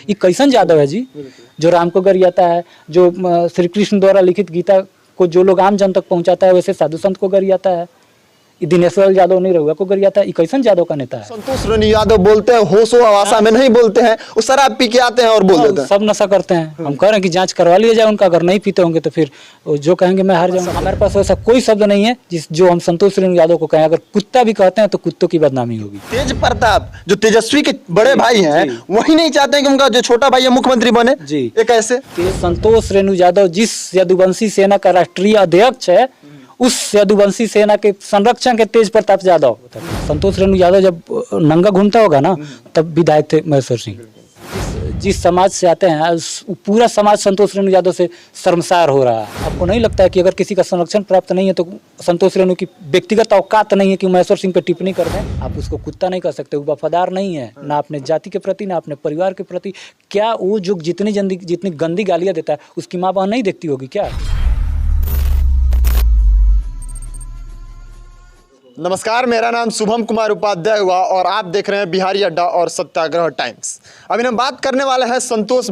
ये कैसन यादव है जी, जो राम को गरियाता है, जो श्री कृष्ण द्वारा लिखित गीता को जो लोग आम जन तक पहुंचाता है, वैसे साधु संत को गरियाता है। ये दिनेश्वर यादव नहीं रहुआ को गरियाता है। ये कैसन यादव का नेता है? संतोष रेणु यादव बोलते हैं होशो हवासा में नहीं बोलते हैं, वो शराब पी के आते हैं और बोल देते हैं। सब नशा करते हैं। हम कह रहे हैं कि जांच करवा लिया जाए उनका, अगर नहीं पीते होंगे तो फिर जो कहेंगे मैं हार जाऊंगा। हमारे पास ऐसा कोई शब्द नहीं है जो हम संतोष रेणु यादव को कहें। अगर कुत्ता भी कहते हैं तो कुत्तों की बदनामी होगी। तेज प्रताप जो तेजस्वी के बड़े भाई हैं, वही नहीं चाहते हैं कि उनका जो छोटा भाई है मुख्यमंत्री बने जी। ये कैसे? संतोष रेणु यादव जिस यदुवंशी सेना का राष्ट्रीय अध्यक्ष है, उस यदुवंशी सेना के संरक्षण के तेज प्रताप यादव। संतोष रेणु यादव जब नंगा घूमता होगा ना, तब विधायक थे महेश्वर सिंह। जिस समाज से आते हैं पूरा समाज संतोष रेणु यादव से शर्मसार हो रहा है। आपको नहीं लगता है कि अगर किसी का संरक्षण प्राप्त नहीं है तो संतोष रेणु की व्यक्तिगत औकात नहीं है कि महेश्वर सिंह पे टिप्पणी कर दें? आप उसको कुत्ता नहीं कह सकते, वो वफादार नहीं है ना अपने जाति के प्रति ना अपने परिवार के प्रति। क्या वो जो जितनी गंदी गालियाँ देता है उसकी माँ बहन नहीं देखती होगी क्या? नमस्कार, मेरा नाम शुभम कुमार उपाध्याय हुआ और आप देख रहे हैं बिहारी अड्डा और सत्याग्रह टाइम्स। अभी हम बात करने वाले हैं संतोष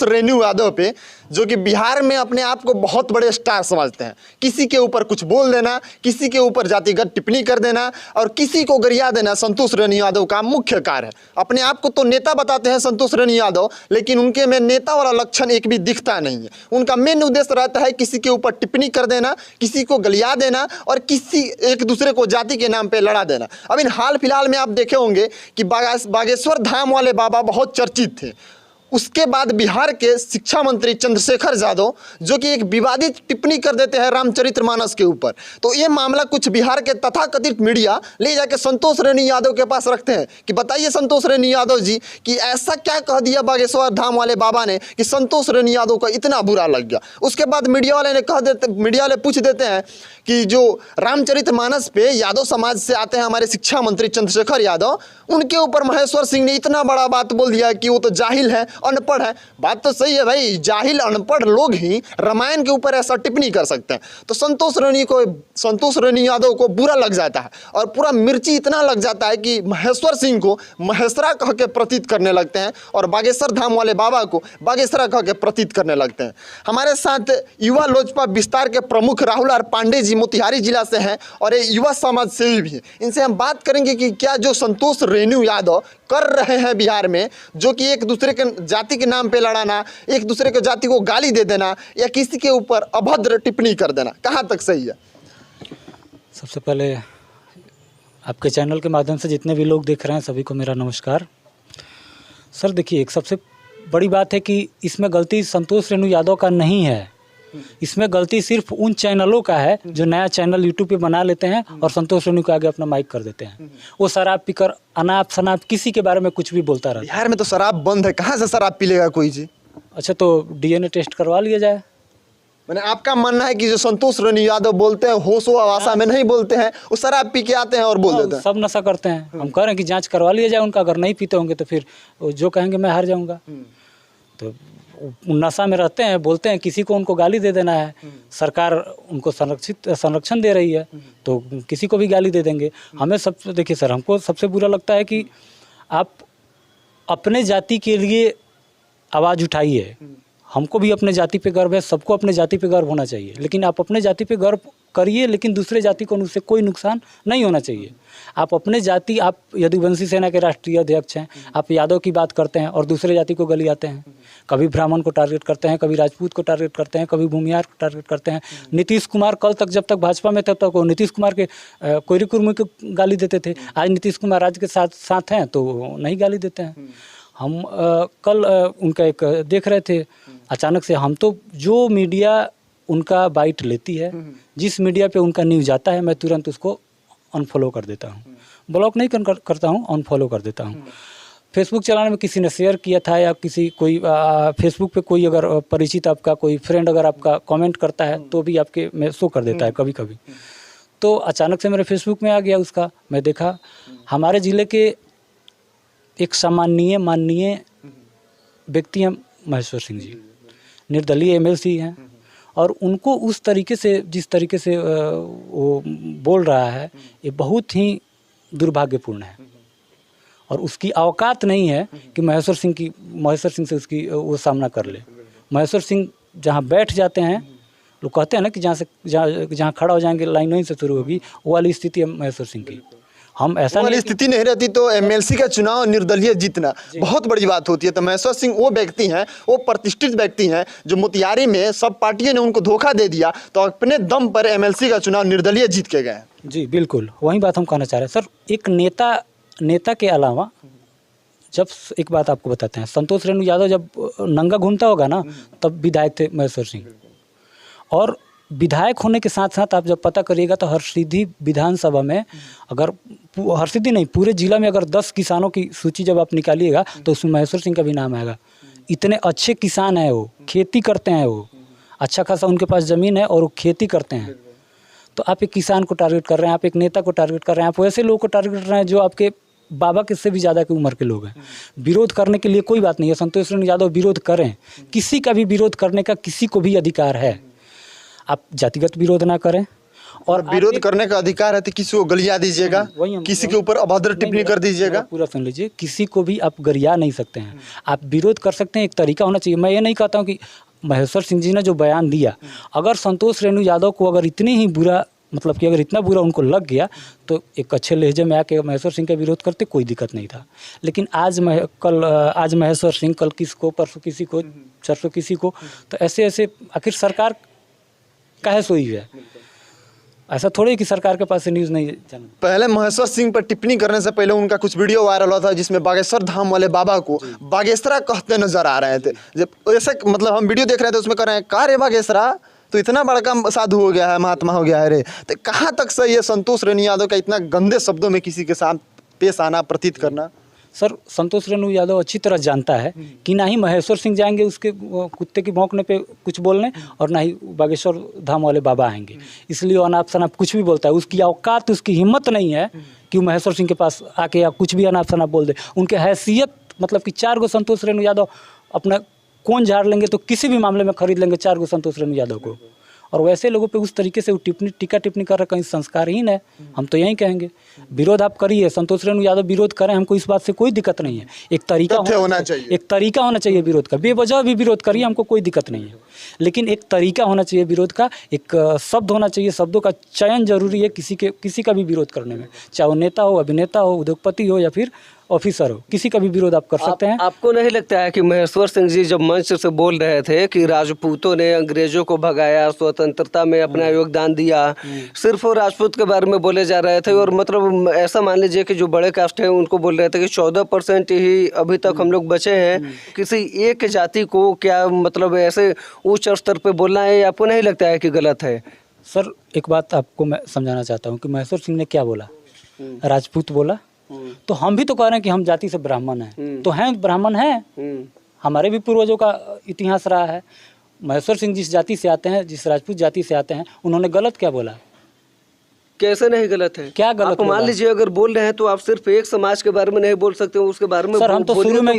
रेणु यादव पे, जो कि बिहार में अपने आप को बहुत बड़े स्टार समझते हैं। किसी के ऊपर कुछ बोल देना, किसी के ऊपर जातिगत टिप्पणी कर देना और किसी को गरिया देना संतोष रेणु यादव का मुख्य कार्य है। अपने आप को तो नेता बताते हैं संतोष रेणु यादव, लेकिन उनके में नेता वाला लक्षण एक भी दिखता नहीं है। उनका मेन उद्देश्य रहता है किसी के ऊपर टिप्पणी कर देना, किसी को गलिया देना और किसी एक दूसरे को जाति के नाम पर लड़ा देना। अभी हाल फिलहाल में आप देखे होंगे कि बागेश्वर धाम वाले बाबा बहुत चर्चित थे। उसके बाद बिहार के शिक्षा मंत्री चंद्रशेखर यादव जो कि एक विवादित टिप्पणी कर देते हैं रामचरितमानस के ऊपर, तो ये मामला कुछ बिहार के तथाकथित मीडिया ले जाके संतोष रेणु यादव के पास रखते हैं कि बताइए संतोष रेणु यादव जी कि ऐसा क्या कह दिया बागेश्वर धाम वाले बाबा ने कि संतोष रेणु यादव का इतना बुरा लग गया। उसके बाद मीडिया वाले पूछ देते हैं कि जो रामचरितमानस पे यादव समाज से आते हैं हमारे शिक्षा मंत्री चंद्रशेखर यादव, उनके ऊपर महेश्वर सिंह ने इतना बड़ा बात बोल दिया कि वो तो जाहिल है, अनपढ़ है। बात तो सही है भाई, जाहिल अनपढ़ लोग ही रामायण के ऊपर ऐसा टिप्पणी कर सकते हैं। तो संतोष रेणु यादव को बुरा लग जाता है और पूरा मिर्ची इतना लग जाता है कि महेश्वर सिंह को महेश्वरा कह के प्रतीत करने लगते हैं और बागेश्वर धाम वाले बाबा को बागेश्वरा कह के प्रतीत करने लगते हैं। हमारे साथ युवा लोजपा विस्तार के प्रमुख राहुल आर पांडे जी मोतिहारी जिला से हैं और ये युवा समाज सेवी भी हैं। इनसे हम बात करेंगे कि क्या जो संतोष रेणु यादव कर रहे हैं बिहार में, जो कि एक दूसरे के जाति के नाम पे लड़ाना, एक दूसरे के जाति को गाली दे देना या किसी के ऊपर अभद्र टिप्पणी कर देना, कहाँ तक सही है? सबसे पहले आपके चैनल के माध्यम से जितने भी लोग देख रहे हैं सभी को मेरा नमस्कार। सर देखिए, एक सबसे बड़ी बात है कि इसमें गलती संतोष रेणु यादव का नहीं है। इसमें गलती सिर्फ उन चैनलों का है जो नया चैनल यूट्यूब पे बना लेते हैं और संतोष रेणु के आगे अपना माइक कर देते हैं। वो शराब पीकर अनाप शनाप किसी के बारे में कुछ भी बोलता रहता है। बिहार में तो शराब बंद है, कहाँ से शराब पी लेगा कोई जी? अच्छा, तो डीएनए टेस्ट करवा लिया जाए। मैंने आपका मानना है कि जो संतोष रेणु यादव बोलते हैं होशो हवासा में नहीं बोलते हैं, वो शराब पी के आते हैं और बोल देते हैं। सब नशा करते हैं। हम कह रहे हैं कि जांच करवा लिया जाए उनका, अगर नहीं पीते होंगे तो फिर जो कहेंगे मैं हार जाऊंगा। तो नशा में रहते हैं, बोलते हैं, किसी को उनको गाली दे देना है। सरकार उनको संरक्षण दे रही है तो किसी को भी गाली दे देंगे। हमें देखिए सर, हमको सबसे बुरा लगता है कि आप अपने जाति के लिए आवाज़ उठाइए। हमको भी अपने जाति पे गर्व है, सबको अपने जाति पे गर्व होना चाहिए, लेकिन आप अपने जाति पे गर्व करिए, लेकिन दूसरे जाति को उससे कोई नुकसान नहीं होना चाहिए। आप अपने जाति, आप यदुवंशी सेना के राष्ट्रीय अध्यक्ष हैं, आप यादव की बात करते हैं और दूसरे जाति को गली आते हैं। कभी ब्राह्मण को टारगेट करते हैं, कभी राजपूत को टारगेट करते हैं, कभी भूमिहार को टारगेट करते हैं। नीतीश कुमार कल तक जब तक भाजपा में थे तब तक वो नीतीश कुमार के कोयरी कुर्मी को गाली देते थे। आज नीतीश कुमार राज्य के साथ हैं तो नहीं गाली देते हैं। हम कल उनका एक देख रहे थे, अचानक से हम तो जो मीडिया उनका बाइट लेती है, जिस मीडिया पे उनका न्यूज़ आता है, मैं तुरंत उसको अनफॉलो कर देता हूँ। ब्लॉक नहीं करता हूँ, अनफॉलो कर देता हूँ। फेसबुक चलाने में किसी ने शेयर किया था या कोई फेसबुक पे कोई अगर परिचित आपका कोई फ्रेंड अगर आपका कमेंट करता है तो भी आपके में शो कर देता है कभी कभी। तो अचानक से मेरे फेसबुक में आ गया उसका, मैं देखा हमारे ज़िले के एक माननीय व्यक्ति हैं महेश्वर सिंह जी, निर्दलीय एमएलसी हैं और उनको उस तरीके से, जिस तरीके से वो बोल रहा है, ये बहुत ही दुर्भाग्यपूर्ण है। और उसकी औकात नहीं है कि महेश्वर सिंह से उसकी वो सामना कर ले। महेश्वर सिंह जहाँ बैठ जाते हैं, लोग कहते हैं ना कि जहाँ खड़ा हो जाएंगे लाइन वहीं से शुरू होगी, वो वाली स्थिति है महेश्वर सिंह की। हम ऐसा वाली नहीं स्थिति नहीं रहती तो एमएलसी का चुनाव निर्दलीय जीतना बहुत बड़ी बात होती है। तो महेश्वर सिंह वो व्यक्ति हैं, वो प्रतिष्ठित व्यक्ति हैं जो मोतिहारी में सब पार्टियों ने उनको धोखा दे दिया, तो अपने दम पर एमएलसी का चुनाव निर्दलीय जीत के गए। जी बिल्कुल, वही बात हम कहना चाह रहे हैं सर। एक नेता के अलावा, जब एक बात आपको बताते हैं, संतोष रेणु यादव जब नंगा घूमता होगा ना, तब विधायक थे महेश्वर सिंह। और विधायक होने के साथ साथ आप जब पता करिएगा तो हरसिद्धि विधानसभा में, अगर हरसिद्धि नहीं पूरे जिला में अगर 10 किसानों की सूची जब आप निकालिएगा तो उसमें महेश्वर सिंह का भी नाम आएगा। इतने अच्छे किसान हैं, वो खेती करते हैं, वो अच्छा खासा उनके पास ज़मीन है और वो खेती करते हैं। तो आप एक किसान को टारगेट कर रहे हैं, आप एक नेता को टारगेट कर रहे हैं, आप वैसे लोगों को टारगेट कर रहे हैं जो आपके बाबा के से भी ज़्यादा की उम्र के लोग हैं। विरोध करने के लिए कोई बात नहीं है, संतोष रेणु यादव विरोध करें, किसी का भी विरोध करने का किसी को भी अधिकार है। आप जातिगत विरोध ना करें, और विरोध करने का अधिकार है तो किसी को गलिया दीजिएगा, किसी के ऊपर अभद्र टिप्पणी कर दीजिएगा। पूरा सुन लीजिए, किसी को भी आप गरिया नहीं सकते हैं। आप विरोध कर सकते हैं, एक तरीका होना चाहिए। मैं ये नहीं कहता हूँ कि महेश्वर सिंह जी ने जो बयान दिया, अगर संतोष रेणु यादव को अगर इतनी ही बुरा, मतलब कि अगर इतना बुरा उनको लग गया तो एक अच्छे लहजे में आके महेश्वर सिंह का विरोध करते, कोई दिक्कत नहीं था। लेकिन आज महेश्वर सिंह, कल किसको, परसों किसी को, चरसों किसी को, तो ऐसे आखिर सरकार काहे सोई है? ऐसा थोड़ी कि सरकार के पास से न्यूज़ नहीं जाना। पहले महेश्वर सिंह पर टिप्पणी करने से पहले उनका कुछ वीडियो वायरल हुआ था जिसमें बागेश्वर धाम वाले बाबा को बागेश्वरा कहते नजर आ रहे थे। जब ऐसे मतलब हम वीडियो देख रहे थे उसमें कह रहे हैं, का रे बागेश्वरा तो इतना बड़का साधु हो गया है, महात्मा हो गया है रे। तो कहाँ तक सही है संतोष रेणु यादव का इतना गंदे शब्दों में किसी के साथ पेश आना, प्रतीत करना? सर, संतोष रेणु यादव अच्छी तरह जानता है कि ना ही महेश्वर सिंह जाएंगे उसके कुत्ते की भौंकने पे कुछ बोलने, और ना ही बागेश्वर धाम वाले बाबा आएंगे। इसलिए अनाप शनाप कुछ भी बोलता है। उसकी औकात, उसकी हिम्मत नहीं है कि वो महेश्वर सिंह के पास आके या कुछ भी अनाप शनाप बोल दे। उनके हैसियत, मतलब कि 4 गो संतोष रेणु यादव अपना कौन झाड़ लेंगे तो किसी भी मामले में खरीद लेंगे 4 गो संतोष रेणु यादव को। और वैसे लोगों पे उस तरीके से टीका टिप्पणी कर रहे, कहीं संस्कारहीन है। हम तो यही कहेंगे, विरोध आप करिए, संतोष रेणु यादव विरोध करें, हमको इस बात से कोई दिक्कत नहीं है। एक तरीका होना चाहिए, एक तरीका होना चाहिए विरोध का। बेवजह भी विरोध करिए, हमको कोई दिक्कत नहीं है, लेकिन एक तरीका होना चाहिए विरोध का, एक शब्द होना चाहिए, शब्दों का चयन जरूरी है किसी का भी विरोध करने में, चाहे वो नेता हो, अभिनेता हो, उद्योगपति हो या फिर ऑफिसर हो, किसी का भी विरोध आप कर सकते हैं। आपको नहीं लगता है कि महेश्वर सिंह जी जब मंच से बोल रहे थे कि राजपूतों ने अंग्रेजों को भगाया, स्वतंत्रता में अपना योगदान दिया, सिर्फ वो राजपूत के बारे में बोले जा रहे थे, और मतलब ऐसा मान लीजिए कि जो बड़े कास्ट है उनको बोल रहे थे कि 14% ही अभी तक हम लोग बचे हैं, किसी एक जाति को क्या मतलब ऐसे उच्च स्तर पर बोलना है? आपको नहीं लगता है कि गलत है? सर, एक बात आपको मैं समझाना चाहता हूँ कि महेश्वर सिंह ने क्या बोला, राजपूत बोला, तो हम भी तो कह रहे हैं कि हम जाति से ब्राह्मण हैं, तो हैं, ब्राह्मण हैं, हमारे भी पूर्वजों का इतिहास रहा है। महेश्वर सिंह जिस जाति से आते हैं, जिस राजपूत जाति से आते हैं, उन्होंने गलत क्या बोला? कैसे नहीं गलत है? क्या गलत? आप मान लीजिए अगर बोल रहे हैं तो आप सिर्फ एक समाज के बारे में नहीं बोल सकते, उसके बारे में सर हम तो शुरू में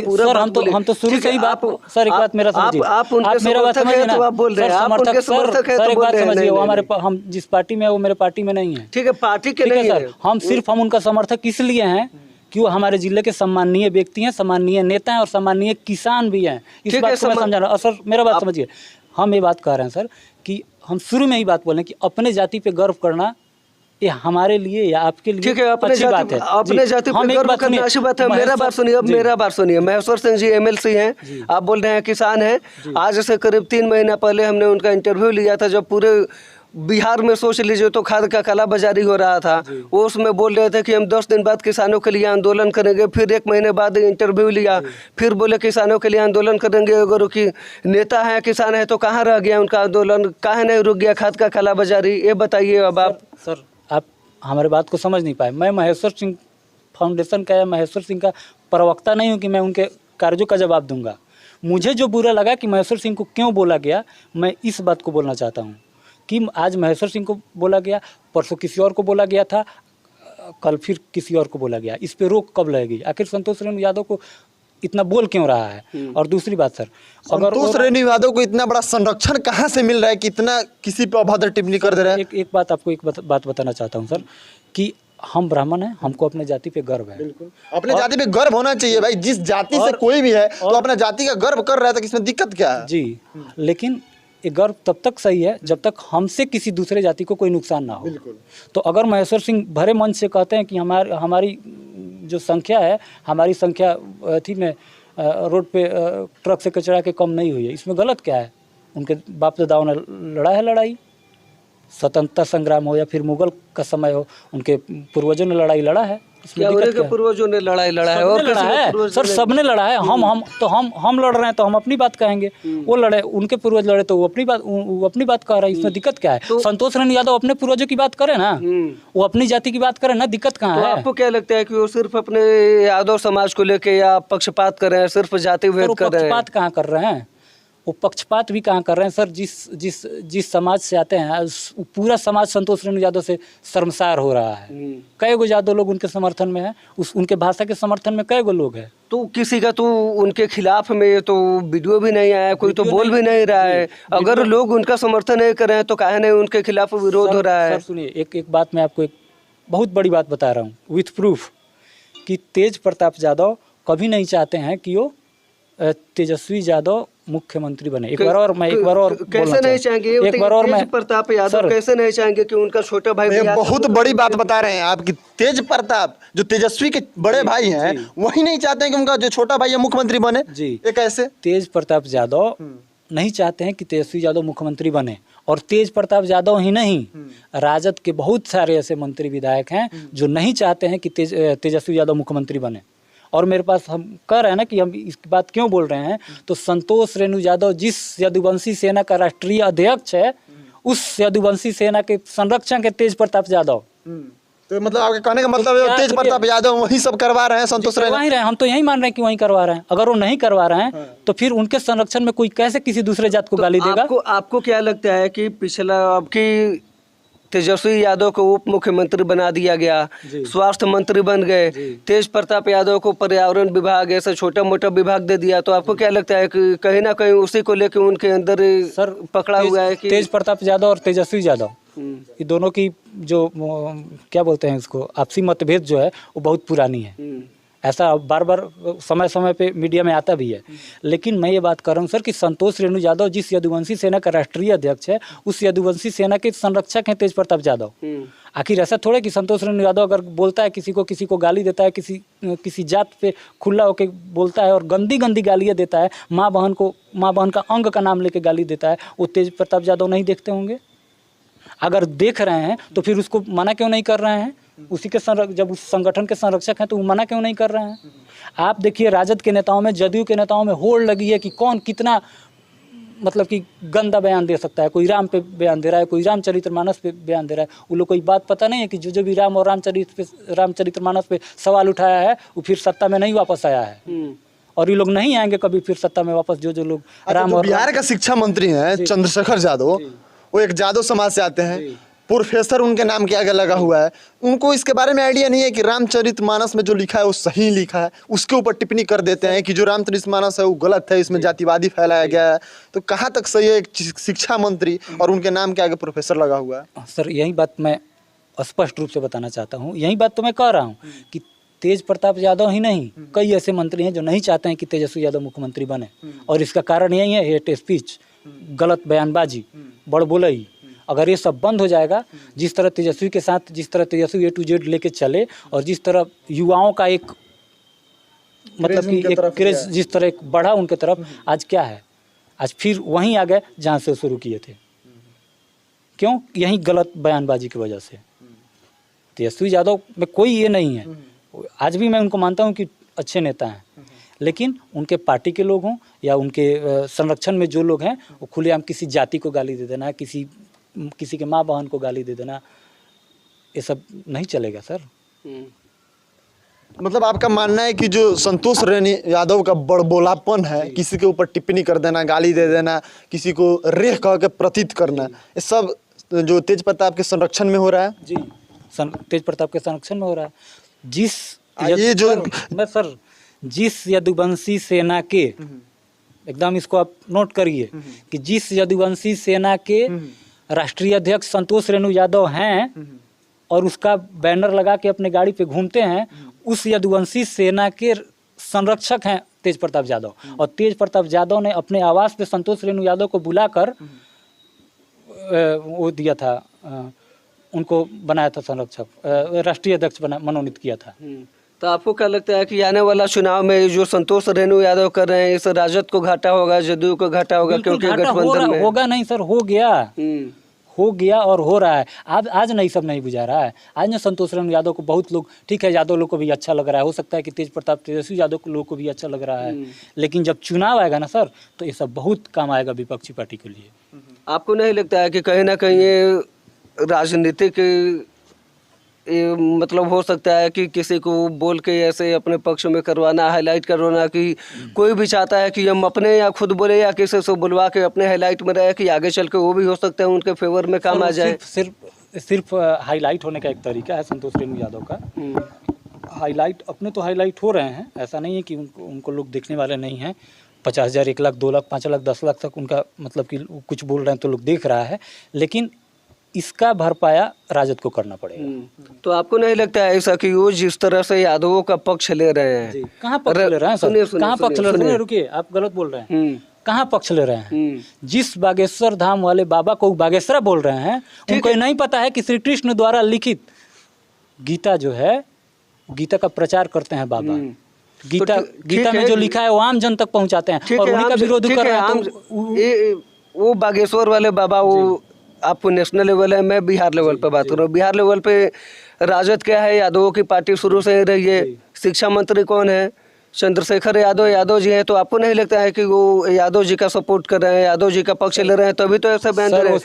हम तो शुरू से ही बात, सर एक बात मेरा समझिए, आप मेरा बात समझिए ना, आप बोल रहे हैं आप उनके समर्थक हैं, सर एक बात समझिए, वो हमारे, हम जिस पार्टी में है वो मेरे पार्टी में नहीं है। ठीक है, पार्टी के नहीं है, हम उनका समर्थक इसलिए हैं कि वो हमारे जिले के सम्माननीय व्यक्ति हैं, सम्माननीय नेता हैं और सम्माननीय किसान भी हैं। इस बात को मैं समझा रहा हूँ। सर मेरा बात समझिए, हम ये बात कह रहे हैं सर कि हम शुरू में ही बात बोले कि अपने जाति पे गर्व करना ये हमारे लिए या आपके लिए, ठीक है, अपने अच्छी बात है, अपने जाति पे गर्व करना अच्छी बात है। मेरा बात सुनिए, अब मेरा बात सुनिए। महेश्वर सिंह जी एमएलसी हैं, आप बोल रहे हैं किसान हैं। आज से करीब 3 महीना पहले हमने उनका इंटरव्यू लिया था, जब पूरे बिहार में सोच लीजिए तो खाद का काला बाजारी हो रहा था। वो उसमें बोल रहे थे कि हम 10 दिन बाद किसानों के लिए आंदोलन करेंगे। फिर 1 महीने बाद इंटरव्यू लिया, फिर बोले किसानों के लिए आंदोलन करेंगे। अगर कि नेता है, किसान है, तो कहाँ रह गया उनका आंदोलन? कहाँ नहीं रुक गया खाद का काला बाजारी? ये बताइए। अब आप सर आप हमारे बात को समझ नहीं पाए। मैं महेश्वर सिंह फाउंडेशन का या महेश्वर सिंह का प्रवक्ता नहीं हूँ कि मैं उनके कार्यों का जवाब दूंगा। मुझे जो बुरा लगा कि महेश्वर सिंह को क्यों बोला गया, मैं इस बात को बोलना चाहता हूँ कि आज महेश्वर सिंह को बोला गया, परसों किसी और को बोला गया था, कल फिर किसी और को बोला गया। इस पे रोक कब लगेगी? आखिर संतोष रेणु यादव को इतना बोल क्यों रहा है? और दूसरी बात सर, अगर संतोष रेणु यादव को इतना बड़ा संरक्षण कहाँ से मिल रहा है कि इतना किसी पे अभद्र टिप्पणी कर दे रहा है? एक बात आपको एक बात बताना चाहता हूँ सर कि हम ब्राह्मण हैं, हमको अपने जाति पे गर्व है। बिल्कुल अपने जाति पे गर्व होना चाहिए भाई। जिस जाति से कोई भी है तो अपना जाति का गर्व कर रहा है, तो इसमें दिक्कत क्या है? जी, लेकिन ये गर्व तब तक सही है जब तक हमसे किसी दूसरे जाति को कोई नुकसान ना हो। बिल्कुल। तो अगर महेश्वर सिंह भरे मन से कहते हैं कि हमारी जो संख्या है, हमारी संख्या थी में रोड पे ट्रक से कचरा के कम नहीं हुई है, इसमें गलत क्या है? उनके बाप दादाओं ने लड़ा है लड़ाई, स्वतंत्रता संग्राम हो या फिर मुगल का समय हो, उनके पूर्वजों ने लड़ाई लड़ा है। इसमें दिक्कत क्या है? पूर्वजों ने लड़ाई लड़ा है और लड़ा है सर, सबने लड़ा है। हम लड़ रहे हैं तो हम अपनी बात कहेंगे, वो लड़े, उनके पूर्वज लड़े तो वो अपनी बात कह रहे हैं। इसमें दिक्कत क्या है? संतोष रेणु यादव अपने पूर्वजों की बात करें ना, वो अपनी जाति की बात करें ना, दिक्कत कहाँ है? आपको क्या लगता है कि वो सिर्फ अपने यादव समाज को लेके या पक्षपात कर रहे हैं, सिर्फ जाति भेद कर रहे हैं? पक्षपात कहाँ कर रहे हैं? वो पक्षपात भी कहाँ कर रहे हैं सर? जिस समाज से आते हैं पूरा समाज संतोष रेणु यादव से शर्मसार हो रहा है। कई गो यादव लोग उनके समर्थन में है, उनके भाषा के समर्थन में कई गो लोग हैं। तो किसी का तो उनके खिलाफ में तो वीडियो भी नहीं आया, कोई तो बोल भी नहीं रहा है। अगर लोग उनका समर्थन नहीं कर रहे हैं तो काहे नहीं उनके खिलाफ विरोध हो रहा है? सर सुनिए, एक बात मैं आपको एक बहुत बड़ी बात बता रहा हूँ विथ प्रूफ, कि तेज प्रताप यादव कभी नहीं चाहते हैं कि वो तेजस्वी यादव मुख्यमंत्री बने। एक बार और कैसे नहीं चाहेंगे? एक बार और मैं प्रताप यादव कैसे नहीं चाहेंगे कि उनका छोटा भाई? बहुत बड़ी बात बता रहे हैं आप कि तेज प्रताप जो तेजस्वी के बड़े भाई हैं, वही नहीं चाहते हैं कि उनका जो छोटा भाई है मुख्यमंत्री बने। जी, ये कैसे? तेज प्रताप यादव नहीं चाहते हैं कि तेजस्वी यादव मुख्यमंत्री बने। और तेज प्रताप यादव ही नहीं, राजद के बहुत सारे ऐसे मंत्री विधायक हैं जो नहीं चाहते हैं कि तेजस्वी यादव मुख्यमंत्री बने। और मेरे पास, हम कह रहे हैं ना कि हम इसकी बात क्यों बोल रहे हैं, तो संतोष रेणु यादव जिस यदुवंशी सेना का राष्ट्रीय अध्यक्ष है, उस यदुवंशी सेना के संरक्षक है तेज प्रताप यादव। तो मतलब आपके कहने का मतलब है तेज प्रताप यादव वही सब करवा रहे हैं, संतोष रेणु वही रहे। हम तो यही मान रहे हैं कि वही करवा रहे हैं। अगर वो नहीं करवा रहे हैं तो फिर उनके संरक्षण में कोई कैसे किसी दूसरे जात को गाली देगा? आपको क्या लगता है कि पिछला अब की तेजस्वी यादव को उप मुख्यमंत्री बना दिया गया, स्वास्थ्य मंत्री बन गए, तेज प्रताप यादव को पर्यावरण विभाग ऐसा छोटा मोटा विभाग दे दिया, तो आपको क्या लगता है कि कहीं ना कहीं उसी को लेकर उनके अंदर सर पकड़ा हुआ है कि तेज प्रताप यादव और तेजस्वी यादव, ये दोनों की जो क्या बोलते हैं उसको, आपसी मतभेद जो है वो बहुत पुरानी है। ऐसा बार बार समय समय पे मीडिया में आता भी है। लेकिन मैं ये बात कर रहा हूँ सर कि संतोष रेणु यादव जिस यदुवंशी सेना का राष्ट्रीय अध्यक्ष है, उस यदुवंशी सेना के संरक्षक हैं तेज प्रताप यादव। आखिर ऐसा थोड़े कि संतोष रेणु यादव अगर बोलता है किसी को गाली देता है, किसी जात पे खुला होकर बोलता है और गंदी गालियाँ देता है, माँ बहन का अंग का नाम लेके गाली देता है, वो तेज प्रताप यादव नहीं देखते होंगे? अगर देख रहे हैं तो फिर उसको मना क्यों नहीं कर रहे हैं? उसी के जब उस संगठन के संरक्षक हैं तो वो मना क्यों नहीं कर रहे हैं? आप देखिए राजद के नेताओं में, जदयू के नेताओं में होड़ लगी है कि कौन कितना मतलब कि गंदा बयान दे सकता है। कोई राम पे बयान दे रहा है, कोई रामचरितमानस पे बयान दे रहा है। वो लोग को बात पता नहीं है कि जो भी राम और रामचरितमानस पे सवाल उठाया है वो फिर सत्ता में नहीं वापस आया है, और ये लोग नहीं आएंगे कभी फिर सत्ता में वापस। जो लोग राम और बिहार का शिक्षा मंत्री हैं चंद्रशेखर यादव, वो एक यादव समाज से आते हैं, प्रोफेसर उनके नाम के आगे लगा हुआ है। उनको इसके बारे में आइडिया नहीं है कि रामचरितमानस में जो लिखा है वो सही लिखा है, उसके ऊपर टिप्पणी कर देते हैं कि जो रामचरितमानस है वो गलत है, इसमें जातिवादी फैलाया गया है। तो कहाँ तक सही है एक शिक्षा मंत्री और उनके नाम के आगे प्रोफेसर लगा हुआ है? सर यही बात मैं स्पष्ट रूप से बताना चाहता हूँ, यही बात तो मैं कह रहा हूँ कि तेज प्रताप यादव ही नहीं, कई ऐसे मंत्री हैं जो नहीं चाहते हैं कि तेजस्वी यादव मुख्यमंत्री बने। और इसका कारण यही है हेट स्पीच, गलत बयानबाजी, बड़बोलई। अगर ये सब बंद हो जाएगा, जिस तरह तेजस्वी के साथ, जिस तरह तेजस्वी A to Z लेके चले, और जिस तरह युवाओं का एक मतलब कि एक क्रेज जिस तरह एक बढ़ा उनके तरफ, आज क्या है, आज फिर वहीं आ गए जहाँ से शुरू किए थे। क्यों? यही गलत बयानबाजी की वजह से। तेजस्वी यादव में कोई ये नहीं है, आज भी मैं उनको मानता हूँ कि अच्छे नेता हैं, लेकिन उनके पार्टी के लोग हों या उनके संरक्षण में जो लोग हैं, वो खुलेआम किसी जाति को गाली दे देना, किसी के माँ बहन को गाली दे देना, ये सब नहीं चलेगा सर। मतलब आपका मानना है कि जो संतोष रेणु यादव का बड़बोलापन है, किसी के ऊपर टिप्पणी कर देना, गाली दे देना, किसी को रेह कह के प्रतीत करना, ये सब जो तेज प्रताप के संरक्षण में हो रहा है? जी, तेज प्रताप के संरक्षण में हो रहा है। जिस यदुवंशी सेना के, एकदम इसको आप नोट करिए कि जिस यदुवंशी सेना के राष्ट्रीय अध्यक्ष संतोष रेणु यादव हैं, और उसका बैनर लगा के अपने गाड़ी पे घूमते हैं, उस यदुवंशी सेना के संरक्षक हैं तेज प्रताप यादव। और तेज प्रताप यादव ने अपने आवास पे संतोष रेणु यादव को बुलाकर वो दिया था, उनको बनाया था संरक्षक, राष्ट्रीय अध्यक्ष मनोनीत किया था। तो आपको क्या लगता है कि आने वाला चुनाव में जो संतोष रेणु यादव कर रहे हैं, इस राजद को घाटा होगा, जदयू को घाटा होगा? क्योंकि गठबंधन में होगा नहीं सर, हो गया और हो रहा है। आज नहीं, सब नहीं बुझा रहा है। आज ना संतोष रेणु यादव को बहुत लोग, ठीक है, यादव लोग को भी अच्छा लग रहा है, हो सकता है कि तेज प्रताप तेजस्वी यादव को लोग को भी अच्छा लग रहा है, लेकिन जब चुनाव आएगा ना सर, तो ये सब बहुत काम आएगा विपक्षी पार्टी के लिए। आपको नहीं लगता है कि कहीं ना कहीं ये राजनीतिक मतलब हो सकता है कि किसी को बोल के ऐसे अपने पक्ष में करवाना, हाईलाइट करवाना, कि कोई भी चाहता है कि हम अपने या खुद बोले या किसी से बुलवा के अपने हाईलाइट में रहे, कि आगे चल के वो भी हो सकता है उनके फेवर में काम आ जाए? सिर्फ हाईलाइट होने का एक तरीका है संतोष रेणु यादव का। हाईलाइट अपने तो हाईलाइट हो रहे हैं, ऐसा नहीं है कि उनको लोग देखने वाले नहीं हैं। 50,000, 1 लाख, 2 लाख, 5 लाख, 10 लाख तक उनका मतलब कि कुछ बोल रहे हैं तो लोग देख रहा है, लेकिन इसका भरपाया राजद को करना पड़ेगा। तो आपको नहीं लगता है ऐसा कि वो जिस तरह से यादवों का पक्ष ले रहे हैं? कहाँ पक्ष ले रहे हैं सर? कहाँ पक्ष ले रहे हैं? रुकिए, आप गलत बोल रहे हैं। कहाँ पक्ष ले रहे हैं? जिस बागेश्वर धाम वाले बाबा को बागेश्वरा बोल रहे हैं, उनको ये नहीं पता है कि श्री कृष्ण द्वारा लिखित गीता जो है, गीता का प्रचार करते हैं बाबा। गीता में जो लिखा है वो आम जन तक पहुंचाते हैं, और उन्हीं का विरोध कर रहे हैं। तो वो बागेश्वर वाले बाबा, वो आपको नेशनल लेवल है, मैं बिहार लेवल पे बात कर रहा हूँ। बिहार लेवल पे राजद क्या है, यादवों की पार्टी शुरू से ही रही है। शिक्षा मंत्री कौन है? चंद्रशेखर यादव जी हैं। तो आपको नहीं लगता है कि वो यादव जी का सपोर्ट कर रहे हैं, यादव जी का पक्ष ले रहे हैं, तभी तो ऐसा बयान दे रहे हैं?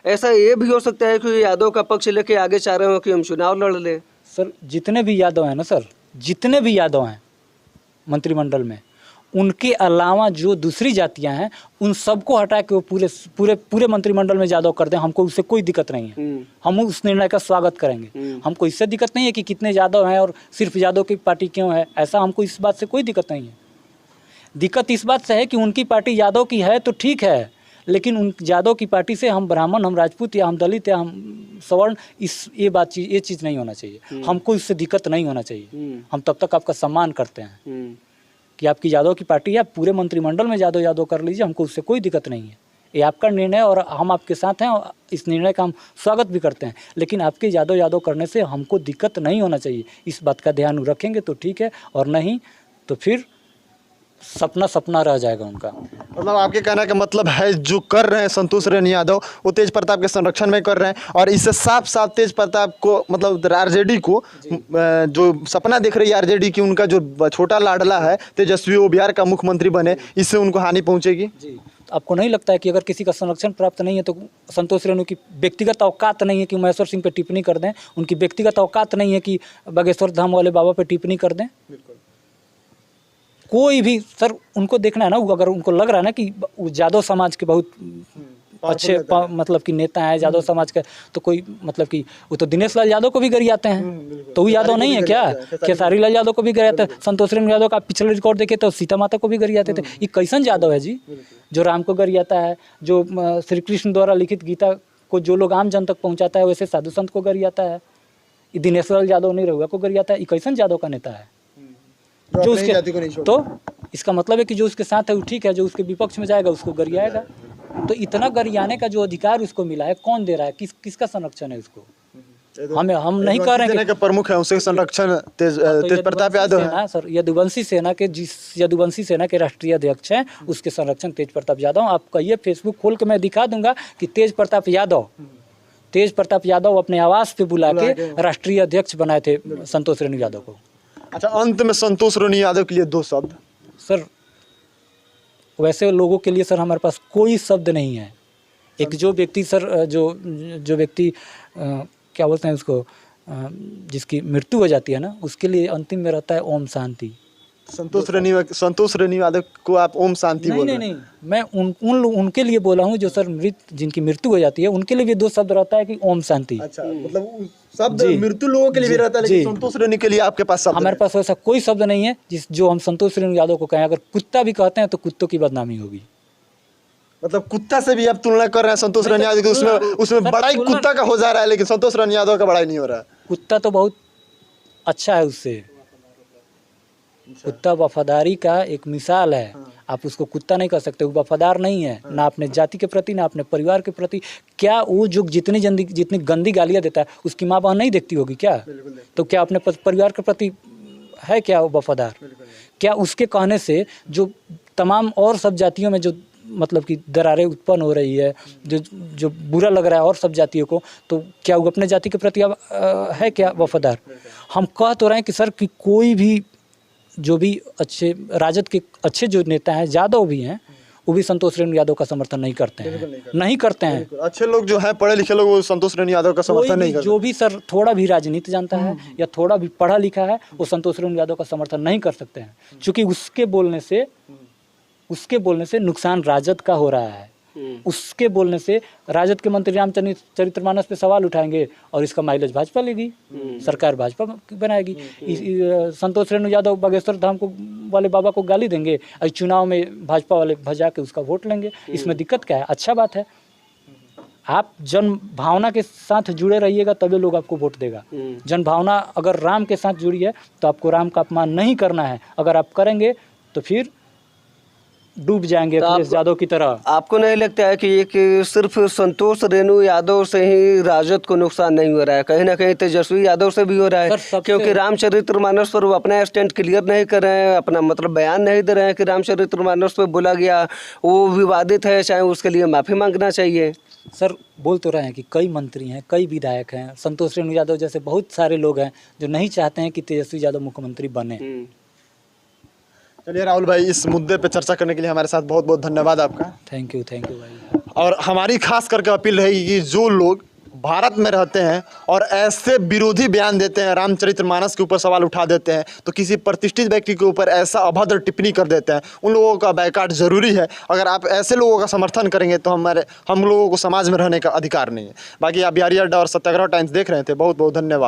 ऐसा ये भी हो सकता है कि यादव का पक्ष लेके आगे चाह रहे हो कि हम चुनाव लड़ लें? सर, जितने भी यादव हैं ना सर, जितने भी यादव हैं मंत्रिमंडल में, उनके अलावा जो दूसरी जातियां हैं, उन सबको हटा के वो पूरे मंत्रिमंडल में यादव कर दें, हमको उससे कोई दिक्कत नहीं है। हम उस निर्णय का स्वागत करेंगे। हमको इससे दिक्कत नहीं है कि कितने यादव हैं और सिर्फ यादव की पार्टी क्यों है, ऐसा हमको इस बात से कोई दिक्कत नहीं है। दिक्कत इस बात से है कि उनकी पार्टी यादव की है तो ठीक है, लेकिन उन यादव की पार्टी से हम ब्राह्मण, हम राजपूत, या हम दलित, या हम सवर्ण, ये चीज़ नहीं होना चाहिए। हमको इससे दिक्कत नहीं होना चाहिए। हम तब तक आपका सम्मान करते हैं कि आपकी यादव की पार्टी है, आप पूरे मंत्रिमंडल में यादव कर लीजिए, हमको उससे कोई दिक्कत नहीं है। ये आपका निर्णय और हम आपके साथ हैं, और इस निर्णय का हम स्वागत भी करते हैं, लेकिन आपके यादव करने से हमको दिक्कत नहीं होना चाहिए। इस बात का ध्यान रखेंगे तो ठीक है, और नहीं तो फिर सपना रह जाएगा उनका। मतलब आपके कहने का मतलब है जो कर रहे हैं संतोष रेणु यादव, वो तेज प्रताप के संरक्षण में कर रहे हैं, और इससे साफ साफ तेज प्रताप को, मतलब आरजेडी को, जो सपना देख रही है आरजेडी की, उनका जो छोटा लाडला है तेजस्वी, वो बिहार का मुख्यमंत्री बने, इससे उनको हानि पहुंचेगी। जी, आपको नहीं लगता है कि अगर किसी का संरक्षण प्राप्त नहीं है तो संतोष रेणु की व्यक्तिगत औकात नहीं है कि महेश्वर सिंह पे टिप्पणी कर दें, उनकी व्यक्तिगत औकात नहीं है कि बागेश्वर धाम वाले बाबा पे टिप्पणी कर दें? कोई भी सर, उनको देखना है ना, अगर उनको लग रहा है ना कि यादव समाज के बहुत अच्छे मतलब कि नेता हैं यादव समाज के, तो कोई मतलब कि वो तो दिनेश लाल यादव को भी गरियाते हैं, तो वो यादव नहीं है क्या? खेसारी लाल यादव को भी गरियाते हैं। संतोष रेणु यादव का पिछले रिकॉर्ड देखे तो सीता माता को भी गरियाते थे। ये कैसन यादव है जी, जो राम को गरियाता है, जो श्री कृष्ण द्वारा लिखित गीता को जो लोग आम जन तक पहुँचाता है, वैसे साधु संत को गरियाता है। ये दिनेश लाल यादव नहीं रहुआ को गरियाता है। ये कैसन यादव का नेता है जो उसके, तो इसका मतलब है कि जो उसके साथ है वो ठीक है, जो उसके विपक्ष में जाएगा उसको गरियाएगा। तो इतना गरियाने का जो अधिकार उसको मिला है, कौन दे रहा है? किसका संरक्षण है उसको? हम नहीं कह रहे हैं कि प्रमुख है उसके संरक्षण तेज प्रताप यादव है सर। यदुवंशी सेना के, जिस यदुवंशी सेना के राष्ट्रीय अध्यक्ष हैं, उसके संरक्षण तेज प्रताप यादव। आप कहिए, फेसबुक खोल के मैं दिखा दूंगा कि तेज प्रताप यादव अपने आवास पे बुला के राष्ट्रीय अध्यक्ष बनाए थे संतोष रेणु यादव को। अच्छा, अंत में संतोष रेणु यादव के लिए 2 शब्द। सर, वैसे लोगों के लिए सर हमारे पास कोई शब्द नहीं है। एक जो व्यक्ति सर, जो व्यक्ति क्या बोलते हैं उसको, जिसकी मृत्यु हो जाती है ना, उसके लिए अंतिम में रहता है ओम शांति। संतोष रेणु यादव को आप ओम शांति बोल रहे हैं? नहीं, मैं उनके लिए बोला हूँ जो सर जिनकी मृत्यु हो जाती है, उनके लिए भी 2 शब्द रहता है कि ओम शांति। अच्छा, मतलब शब्द मृत्यु लोगों के लिए भी रहता है, लेकिन संतोष रेणु के लिए आपके पास शब्द? हमारे पास वैसा कोई शब्द नहीं है जो हम संतोष रेणु यादव को कहें। अगर कुत्ता भी कहते हैं तो कुत्तों की बदनामी होगी। मतलब कुत्ता से भी आप तुलना कर रहे हैं संतोष रैनी यादव की, उसमें सर, बड़ाई तुलना- कुत्ता का हो जा रहा है, लेकिन संतोष रैनी यादव का बड़ाई नहीं हो रहा है। कुत्ता तो बहुत अच्छा है उससे, कुत्ता वफादारी का एक मिसाल है। आप उसको कुत्ता नहीं कह सकते, वो वफादार नहीं है ना अपने जाति के प्रति ना अपने परिवार के प्रति। क्या वो जो जितनी गंदी गालियाँ देता है उसकी माँ बहन नहीं देखती होगी क्या? तो क्या अपने परिवार के प्रति है क्या वो वफादार? क्या उसके कहने से जो तमाम और सब जातियों में जो मतलब कि दरारें उत्पन्न हो रही है, जो बुरा लग रहा है और सब जातियों को, तो क्या वो अपने जाति के प्रति अब है क्या वफादार? हम कह तो रहे हैं कि सर कि कोई भी जो भी अच्छे राजद के अच्छे जो नेता हैं, यादव भी हैं, वो भी संतोष रेणु यादव का समर्थन नहीं करते हैं, नहीं करते हैं। अच्छे लोग जो हैं, पढ़े लिखे लोग, वो संतोष रैनी यादव का समर्थन नहीं करते। जो भी सर थोड़ा भी राजनीति जानता है या थोड़ा भी पढ़ा लिखा है, वो संतोष रेणु यादव का समर्थन नहीं कर सकते हैं, क्योंकि उसके बोलने से नुकसान राजद का हो रहा है। उसके बोलने से राजद के मंत्री रामचरितमानस पे सवाल उठाएंगे और इसका माइलेज भाजपा लेगी, सरकार भाजपा बनाएगी। संतोष रेणु यादव बागेश्वर धाम को वाले बाबा को गाली देंगे और चुनाव में भाजपा वाले भजा के उसका वोट लेंगे। इसमें दिक्कत क्या है? अच्छा बात है, आप जन भावना के साथ जुड़े रहिएगा तभी लोग आपको वोट देगा। जन भावना अगर राम के साथ जुड़ी है तो आपको राम का अपमान नहीं करना है। अगर आप करेंगे तो फिर डूब जाएंगे अखिलेश यादव की तरह। आपको नहीं लगता है कि ये कि सिर्फ संतोष रेणु यादव से ही राजद को नुकसान नहीं हो रहा है, कहीं ना कहीं तेजस्वी यादव से भी हो रहा है? क्योंकि रामचरितमानस पर वो अपना स्टैंड क्लियर नहीं कर रहे हैं, अपना मतलब बयान नहीं दे रहे हैं कि रामचरितमानस पर बोला गया वो विवादित है, चाहे उसके लिए माफ़ी मांगना चाहिए। सर बोल तो रहे हैं कि कई मंत्री हैं, कई विधायक हैं, संतोष रेणु यादव जैसे बहुत सारे लोग हैं जो नहीं चाहते हैं कि तेजस्वी यादव मुख्यमंत्री बने। चलिए राहुल भाई, इस मुद्दे पे चर्चा करने के लिए हमारे साथ बहुत बहुत धन्यवाद आपका। थैंक यू भाई। और हमारी खास करके अपील रहेगी कि जो लोग भारत में रहते हैं और ऐसे विरोधी बयान देते हैं, रामचरितमानस के ऊपर सवाल उठा देते हैं, तो किसी प्रतिष्ठित व्यक्ति के ऊपर ऐसा अभद्र टिप्पणी कर देते हैं, उन लोगों का बायकॉट जरूरी है। अगर आप ऐसे लोगों का समर्थन करेंगे तो हम लोगों को समाज में रहने का अधिकार नहीं है। बाकी आप बिहारी अड्डा और सत्याग्रह टाइम्स देख रहे थे, बहुत बहुत धन्यवाद।